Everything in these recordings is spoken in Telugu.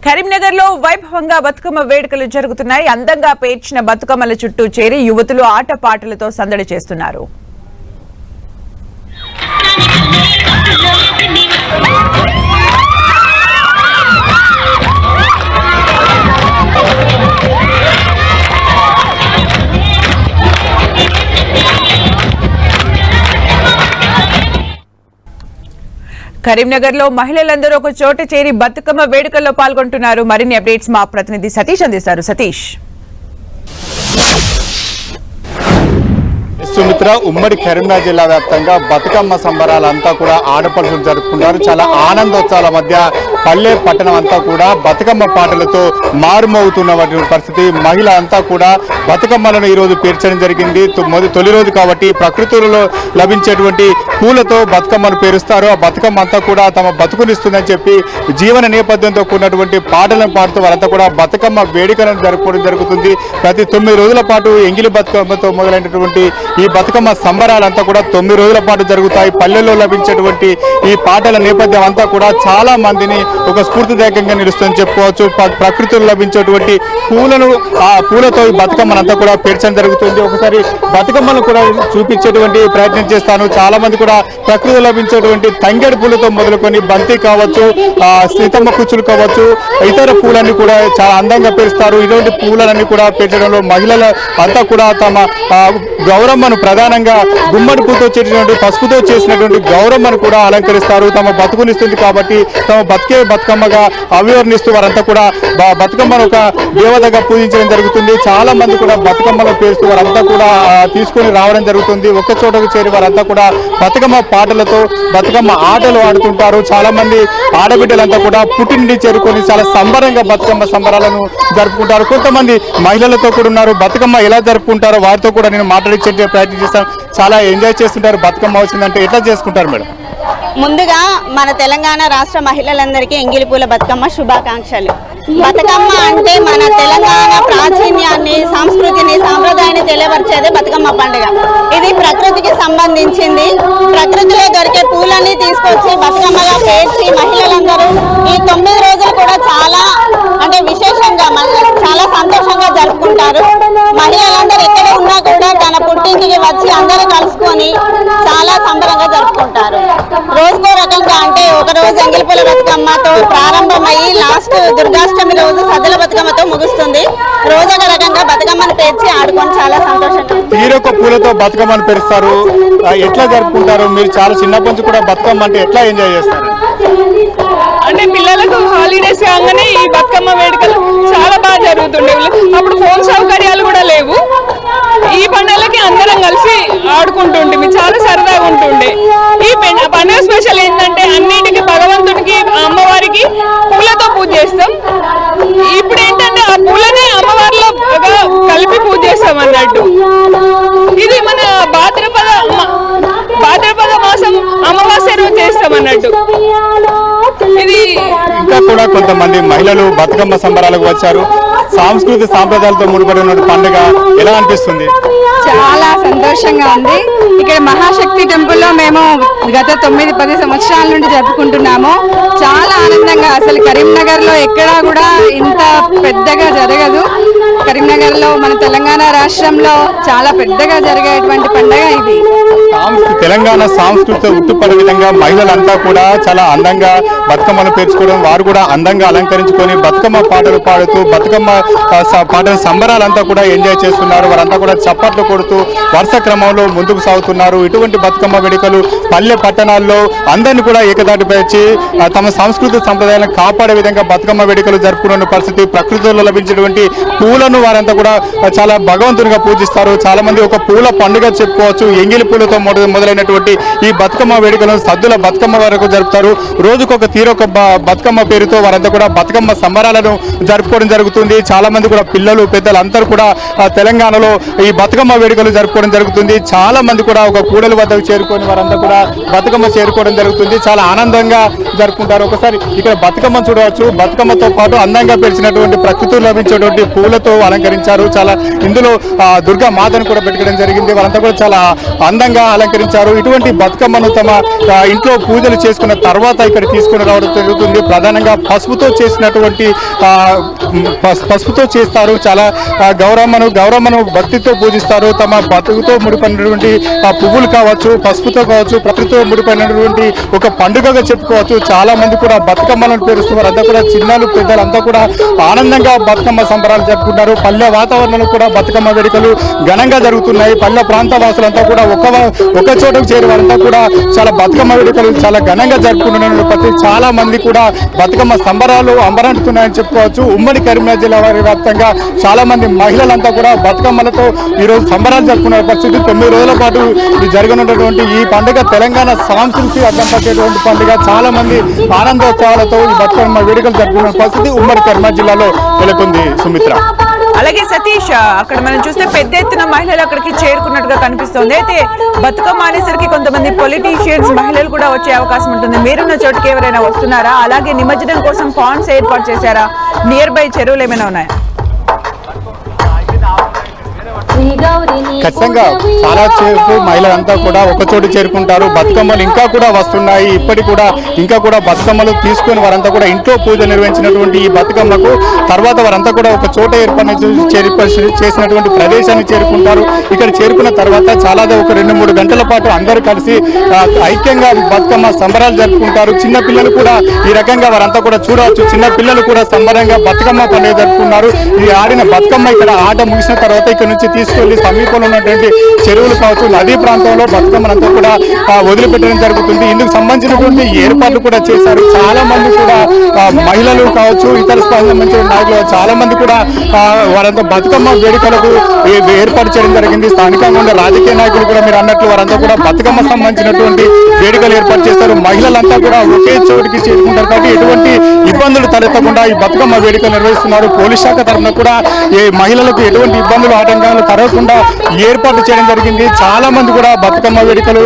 కరీంనగర్ లో వైభవంగా బతుకమ్మ వేడుకలు జరుగుతున్నాయి. అందంగా పేర్చిన బతుకమ్మల చుట్టూ చేరి యువతులు ఆటపాటలతో సందడి చేస్తున్నారు. కరీంనగర్ లో మహిళలందరూ ఒక చోట చేరి బతుకమ్మ వేడుకల్లో పాల్గొంటున్నారు. మరిన్ని అప్డేట్స్ మా ప్రతినిధి సతీష్ అందిస్తారు. సతీష్. సుమిత్ర, ఉమ్మడి కరీంనగర్ జిల్లా వ్యాప్తంగా బతుకమ్మ సంబరాలంతా కూడా ఆడపడుచులు జరుపుకుంటారు. చాలా ఆనందోత్సవాల మధ్య పల్లె పట్టణం అంతా కూడా బతుకమ్మ పాటలతో మారుమవుతున్నటువంటి పరిస్థితి. మహిళలంతా కూడా బతుకమ్మలను ఈరోజు పేర్చడం జరిగింది. తొలి రోజు కాబట్టి ప్రకృతిలో లభించేటువంటి పూలతో బతుకమ్మను పేరుస్తారు. ఆ బతుకమ్మ అంతా కూడా తమ బతుకునిస్తుందని చెప్పి జీవన నేపథ్యంతో కూడినటువంటి పాటలను పాడుతూ వారంతా కూడా బతుకమ్మ వేడుకలను జరుపుకోవడం జరుగుతుంది. ప్రతి 9 రోజుల పాటు ఎంగిలి బతుకమ్మతో మొదలైనటువంటి ఈ బతుకమ్మ సంబరాలంతా కూడా 9 రోజుల పాటు జరుగుతాయి. పల్లెల్లో లభించేటువంటి ఈ పాటల నేపథ్యం అంతా కూడా చాలా మందిని ఒక స్ఫూర్తిదాయకంగా నిలుస్తుందని చెప్పుకోవచ్చు. ప్రకృతిలో లభించేటువంటి ఆ పూలతో ఈ బతుకమ్మనంతా కూడా పేర్చడం జరుగుతుంది. ఒకసారి బతుకమ్మను కూడా చూపించేటువంటి ప్రయత్నం చేస్తాను. చాలా మంది కూడా ప్రకృతిలో లభించేటువంటి తంగేడు పూలతో మొదలుకొని బంతి కావచ్చు, సీతమ్మ కుచ్చులు కావచ్చు, ఇతర పూలన్నీ కూడా చాలా అందంగా పేరుస్తారు. ఇటువంటి పూలన్నీ కూడా పేర్చడంలో మహిళల అంతా కూడా తమ గౌరమ్మను ప్రధానంగా గుమ్మడి పూతో చేసినటువంటి పసుపుతో చేసినటువంటి గౌరమ్మను కూడా అలంకరిస్తారు. తమ బతుకునిస్తుంది కాబట్టి తమ బతుకమ్మగా అభివర్ణిస్తూ వారంతా కూడా బతుకమ్మను ఒక దేవతగా పూజించడం జరుగుతుంది. చాలా మంది కూడా బతుకమ్మలో పేరుస్తూ వారంతా కూడా తీసుకుని రావడం జరుగుతుంది. ఒక్క చోటకు చేరి వారంతా కూడా బతుకమ్మ పాటలతో బతుకమ్మ ఆటలు ఆడుతుంటారు. చాలా మంది ఆడబిడ్డలంతా కూడా పుట్టింటి చేరుకొని చాలా సంబరంగా బతుకమ్మ సంబరాలను జరుపుకుంటారు. కొంతమంది మహిళలతో కూడా ఉన్నారు. బతుకమ్మ ఎలా జరుపుకుంటారో వారితో కూడా నేను మాట్లాడించే ప్రయత్నం చేస్తాను. చాలా ఎంజాయ్ చేస్తుంటారు. బతుకమ్మ వచ్చిందంటే ఎట్లా చేసుకుంటారు మేడం? ముందుగా మన తెలంగాణ రాష్ట్ర మహిళలందరికీ ఎంగిలిపూల బతుకమ్మ శుభాకాంక్షలు. బతుకమ్మ అంటే మన తెలంగాణ ప్రాచీన్యాన్ని, సంస్కృతిని, సాంప్రదాయాన్ని తెలియపరిచేది బతుకమ్మ పండుగ. ఇది ప్రకృతికి సంబంధించింది. ప్రకృతిలో దొరికే పూలన్నీ తీసుకొచ్చి బతుకమ్మగా పేర్చి మహిళలందరూ ఈ 9 రోజులు కూడా చాలా విశేషంగా చాలా సంతోషంగా జరుపుకుంటారు. మహిళలందరూ ఎక్కడ ఉన్నా కూడా తన పుట్టింటికి వచ్చి అందరూ కలుసుకొని చాలా సంబరంగా జరుపుకుంటారు. రోజుకో రకంగా అంటే ఒక రోజు ఎంగిలిపూల బతుకమ్మతో ప్రారంభమయ్యి లాస్ట్ దుర్గాష్టమి రోజు సద్దుల బతుకమ్మతో ముగుస్తుంది. రోజొక రకంగా బతుకమ్మను పేర్చి ఆడుకొని చాలా సంతోషంగా తీరొక పూలతో బతుకమ్మను పేరుస్తారు. ఎట్లా జరుపుకుంటారు? మీరు చాలా చిన్నప్పటి నుంచి కూడా బతుకమ్మ అంటే ఎట్లా ఎంజాయ్ చేస్తారు? అంటే పిల్లలకు హాలిడేస్ కాగానే ఈ బతుకమ్మ వేడుకలు చాలా బాగా జరుగుతుండేవి. అప్పుడు ఫోన్ సౌకర్యాలు కూడా లేవు. ఈ పండుగలకి అందరం కలిసి ఆడుకుంటుండే చాలా సరదాగా ఉంటుండే. ఈ పండుగ స్పెషల్ ఏంటంటే అన్నిటికీ భగవంతుడికి, అమ్మవారికి పూలతో పూజ చేస్తాం. ఇప్పుడు ఏంటంటే ఆ పూలని అమ్మవారిలో కలిపి పూజ చేస్తాం అన్నట్టు. ఇది మన భాద్రపద మాసం అమావాస్య రోజు చేస్తాం అన్నట్టు. ఇది ఇంకా కూడా కొంతమంది మహిళలు బతుకమ్మ సంబరాలకు వచ్చారు. సాంస్కృతిక సాంప్రదాయాలతో ముడిపడి ఉన్న పండుగ ఎలా అనిపిస్తుంది? చాలా సంతోషంగా ఉంది. ఇక్కడ మహాశక్తి టెంపుల్లో మేము గత 9-10 సంవత్సరాల నుండి జరుపుకుంటున్నాము. చాలా ఆనందంగా, అసలు కరీంనగర్లో ఎక్కడా కూడా ఇంత పెద్దగా జరగదు. కరీంనగర్లో మన తెలంగాణ రాష్ట్రంలో చాలా పెద్దగా జరిగేటువంటి పండుగ ఇది. తెలంగాణ సంస్కృతి ఉట్టుపడే విధంగా మహిళలంతా కూడా చాలా అందంగా బతుకమ్మను పేర్చుకోవడం, వారు కూడా అందంగా అలంకరించుకొని బతుకమ్మ పాటలు పాడుతూ బతుకమ్మ పాటల సంబరాలంతా కూడా ఎంజాయ్ చేస్తున్నారు. వారంతా కూడా చప్పట్లు కొడుతూ వరుస క్రమంలో ముందుకు సాగుతున్నారు. ఇటువంటి బతుకమ్మ వేడుకలు పల్లె పట్టణాల్లో అందరినీ కూడా ఏకదాటిపరిచి తమ సంస్కృతి సంప్రదాయాలను కాపాడే విధంగా బతుకమ్మ వేడుకలు జరుపుకున్న పరిస్థితి. ప్రకృతిలో లభించినటువంటి పూలను వారంతా కూడా చాలా భగవంతునిగా పూజిస్తారు. చాలా మంది ఒక పూల పండుగ చెప్పుకోవచ్చు. ఎంగిలి పూలతో మొదలైనటువంటి ఈ బతుకమ్మ వేడుకలను సద్దుల బతుకమ్మ వరకు జరుపుతారు. రోజుకొక తీరొక బతుకమ్మ పేరుతో వారంతా కూడా బతుకమ్మ సంబరాలను జరుపుకోవడం జరుగుతుంది. చాలా మంది కూడా పిల్లలు, పెద్దలు అందరూ కూడా తెలంగాణలో ఈ బతుకమ్మ వేడుకలు జరుపుకోవడం జరుగుతుంది. చాలా మంది కూడా ఒక కూడలి వద్దకు చేరుకొని వారంతా కూడా బతుకమ్మ చేరుకోవడం జరుగుతుంది. చాలా ఆనందంగా జరుపుకుంటారు. ఒకసారి ఇక్కడ బతుకమ్మ చూడవచ్చు. బతుకమ్మతో పాటు అందంగా పెంచినటువంటి లభించేటువంటి ప్రకృతిలో లభించేటువంటి పూలతో అలంకరించారు. చాలా ఇందులో దుర్గా మాతను కూడా పెట్టుకోవడం జరిగింది. వాళ్ళంతా కూడా చాలా అందంగా అలంకరించారు. ఇటువంటి బతుకమ్మను తమ ఇంట్లో పూజలు చేసుకున్న తర్వాత ఇక్కడ తీసుకుని రావడం జరుగుతుంది. ప్రధానంగా పసుపుతో చేస్తారు. చాలా గౌరమ్మను భక్తితో పూజిస్తారు. తమ బతుకుతో ముడిపడినటువంటి పువ్వులు కావచ్చు, పసుపుతో కావచ్చు, ప్రకృతితో ముడిపడినటువంటి ఒక పండుగగా చెప్పుకోవచ్చు. చాలా మంది కూడా బతుకమ్మలను పేరుస్తున్నారు. అంతా కూడా చిన్నలు పెద్దలు అంతా కూడా ఆనందంగా బతుకమ్మ సంబరాలు జరుపుకుంటారు. పల్లె వాతావరణంలో కూడా బతుకమ్మ వేడుకలు ఘనంగా జరుగుతున్నాయి. పల్లె ప్రాంత వాసులంతా కూడా ఒక చోటకు చేరి వారంతా కూడా చాలా బతుకమ్మ వేడుకలు చాలా ఘనంగా జరుపుకుంటున్నారు. చాలా మంది కూడా బతుకమ్మ సంబరాలు అంబరంటున్నాయని చెప్పుకోవచ్చు. ఉమ్మడి కరీంనగర్ జిల్లా వారి వ్యాప్తంగా చాలా మంది మహిళలంతా కూడా బతుకమ్మలతో ఈరోజు సంబరాలు జరుపుకున్న పరిస్థితి. 9 రోజుల పాటు జరగనున్నటువంటి ఈ పండుగ తెలంగాణ సంస్కృతి అర్థం పట్టేటువంటి పండుగ. చాలా మంది ఆనందోత్సవాలతో ఈ బతుకమ్మ వేడుకలు జరుపుకున్న పరిస్థితి ఉమ్మడి కరీంనగర్ జిల్లాలో నెలకొంది. సుమిత్ర, అలాగే సతీష్, అక్కడ మనం చూస్తే పెద్ద ఎత్తున మహిళలు అక్కడికి చేరుకున్నట్టుగా కనిపిస్తోంది. అయితే బతుకమ్మ అనేసరికి కొంతమంది పొలిటీషియన్స్ మహిళలు కూడా వచ్చే అవకాశం ఉంటుంది. మీరున్న చోటుకి ఎవరైనా వస్తున్నారా? అలాగే నిమజ్జనం కోసం పాండ్స్ ఏర్పాటు చేశారా? నియర్ బై చెరువులు ఏమైనా ఉన్నాయా? ఖచ్చితంగా చాలా చేరుకు మహిళలంతా కూడా ఒక చోటు చేరుకుంటారు. బతుకమ్మలు ఇంకా కూడా వస్తున్నాయి. ఇప్పటికి కూడా ఇంకా కూడా బతుకమ్మలు తీసుకుని వారంతా కూడా ఇంట్లో పూజ నిర్వహించినటువంటి ఈ బతుకమ్మకు తర్వాత వారంతా కూడా ఒక చోట చేసినటువంటి ప్రదేశాన్ని చేరుకుంటారు. ఇక్కడ చేరుకున్న తర్వాత చాలా ఒక 2-3 గంటల పాటు అందరూ కలిసి ఐక్యంగా బతుకమ్మ సంబరాలు జరుపుకుంటారు. చిన్న పిల్లలు కూడా ఈ రకంగా వారంతా కూడా చూడవచ్చు. చిన్న పిల్లలు కూడా సంబరంగా బతుకమ్మ పండుగ జరుపుకున్నారు. ఈ ఆడిన బతుకమ్మ ఇక్కడ ఆట ముగిసిన తర్వాత ఇక్కడ నుంచి తీసుకెళ్లి సమీపంలో ఉన్నటువంటి చెరువులు కావచ్చు, నదీ ప్రాంతంలో బతుకమ్మనంతా కూడా వదిలిపెట్టడం జరుగుతుంది. ఇందుకు సంబంధించినటువంటి ఏర్పాట్లు కూడా చేశారు. చాలా మంది కూడా మహిళలు కావచ్చు, ఇతర సంబంధించిన నాయకులు చాలా మంది కూడా వారంతా బతుకమ్మ వేడుకలకు ఏర్పాటు చేయడం జరిగింది. స్థానికంగా ఉన్న రాజకీయ నాయకులు కూడా మీరు అన్నట్లు వారంతా కూడా బతుకమ్మ సంబంధించినటువంటి వేడుకలు ఏర్పాటు చేస్తారు. మహిళలంతా కూడా ఒకే చోటికి చేరుకుంటారు కాబట్టి ఎటువంటి ఇబ్బందులు తలెత్తకుండా ఈ బతుకమ్మ వేడుకలు నిర్వహిస్తున్నారు. పోలీస్ శాఖ తరఫున కూడా ఈ మహిళలకు ఎటువంటి ఇబ్బందులు ఆటంకాలు కలగకుండా ఏర్పాటు చేయడం జరిగింది. చాలా మంది కూడా బతుకమ్మ వేడుకలు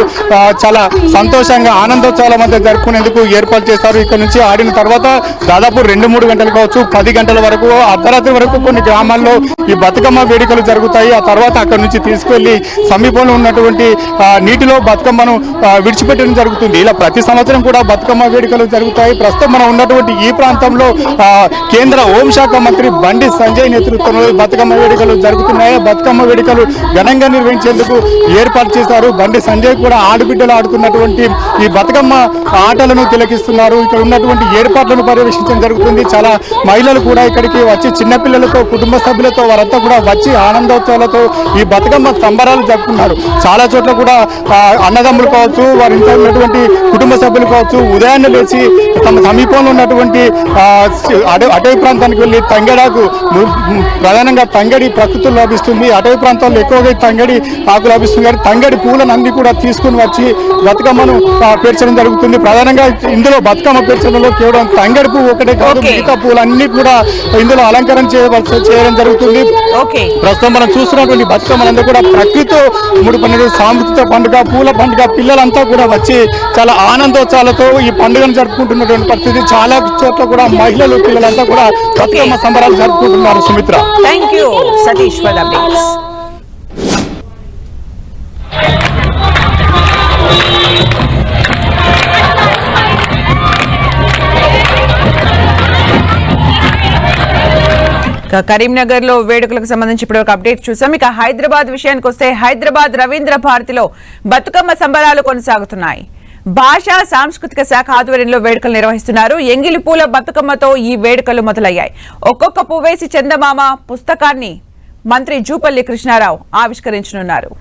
చాలా సంతోషంగా ఆనందోత్సవాల మధ్య జరుపుకునేందుకు ఏర్పాటు చేస్తారు. ఇక్కడ నుంచి ఆడిన తర్వాత దాదాపు 2-3 గంటలు కావచ్చు, 10 గంటల వరకు, అర్ధరాత్రి వరకు కొన్ని గ్రామాల్లో ఈ బతుకమ్మ వేడుకలు జరుగుతాయి. ఆ తర్వాత అక్కడ నుంచి తీసుకెళ్లి సమీపంలో ఉన్నటువంటి నీటిలో బతుకమ్మను విడిచిపెట్టడం జరుగుతుంది. ఇలా ప్రతి సంవత్సరం కూడా బతుకమ్మ వేడుకలు జరుగుతాయి. ప్రస్తుతం మనం ఉన్నటువంటి ఈ ప్రాంతంలో కేంద్ర హోంశాఖ మంత్రి బండి సంజయ్ నేతృత్వంలో బతుకమ్మ వేడుకలు జరుగుతున్నాయి. బతుకమ్మ వేడుకలు ఘనంగా నిర్వహించేందుకు ఏర్పాటు చేశారు. బండి సంజయ్ కూడా ఆడబిడ్డలు ఆడుతున్నటువంటి ఈ బతుకమ్మ ఆటలను తిలకిస్తున్నారు. ఇక్కడ ఉన్నటువంటి ఏర్పాట్లను పర్యవేక్షించడం జరుగుతుంది. చాలా మహిళలు కూడా ఇక్కడికి వచ్చి చిన్నపిల్లలతో, కుటుంబ సభ్యులతో వారంతా కూడా వచ్చి ఆనందోత్సవాలతో ఈ బతుకమ్మ సంబరాలు జరుపుకున్నారు. చాలా చోట్ల కూడా అన్నదమ్ములు కావచ్చు, వారి ఇంట్లో ఉన్నటువంటి కుటుంబ సభ్యులు కావచ్చు, ఉదయాన్నే లేచి తమ సమీపంలో ఉన్నటువంటి అటవీ ప్రాంతానికి వెళ్ళి తంగెడాకు, ప్రధానంగా తంగడి ప్రకృతులు లభిస్తుంది. అటవీ ప్రాంతాల్లో ఎక్కువగా తంగడి ఆకు లభిస్తుంది. కానీ తంగడి పూలను అన్ని కూడా తీసుకుని వచ్చి బతుకమ్మను పేర్చడం జరుగుతుంది. ప్రధానంగా ఇందులో బతుకమ్మ పేర్చడంలో కేవలం తంగడి పువ్వు ఒకటే కాదు, మిగతా పూలన్నీ కూడా ఇందులో అలంకరణ చేయడం జరుగుతుంది. ప్రస్తుతం మనం చూస్తున్నటువంటి బతుకమ్మలంతా కూడా ప్రకృతితో ముడిపడిన సాంస్కృతిక పండుగ, పూల పండుగ. పిల్లలంతా కూడా వచ్చి చాలా ఆనందోత్సవాలతో ఈ పండుగను జరుపుకుంటున్నటువంటి పరిస్థితి. చాలా చోట్ల కూడా మహిళలు, పిల్లలంతా కూడా బతుకమ్మ సంబరాలు జరుపుకుంటున్నారు. Sumitra, thank you Satish for the updates. Karimnagar లో వేడుకలకు సంబంధించి ఇప్పుడు ఒక అప్డేట్ చూసాం. ఇక హైదరాబాద్ విషయానికి వస్తే హైదరాబాద్ రవీంద్ర భారతిలో బతుకమ్మ సంబరాలు కొనసాగుతున్నాయి. భాషా సాంస్కృతిక శాఖ ఆధ్వర్యంలో వేడుకలు నిర్వహిస్తున్నారు. ఎంగిలి పూల బతుకమ్మతో ఈ వేడుకలు మొదలయ్యాయి. ఒక్కొక్క పువ్వేసి చందమామ పుస్తకాన్ని మంత్రి జూపల్లి కృష్ణారావు ఆవిష్కరించనున్నారు.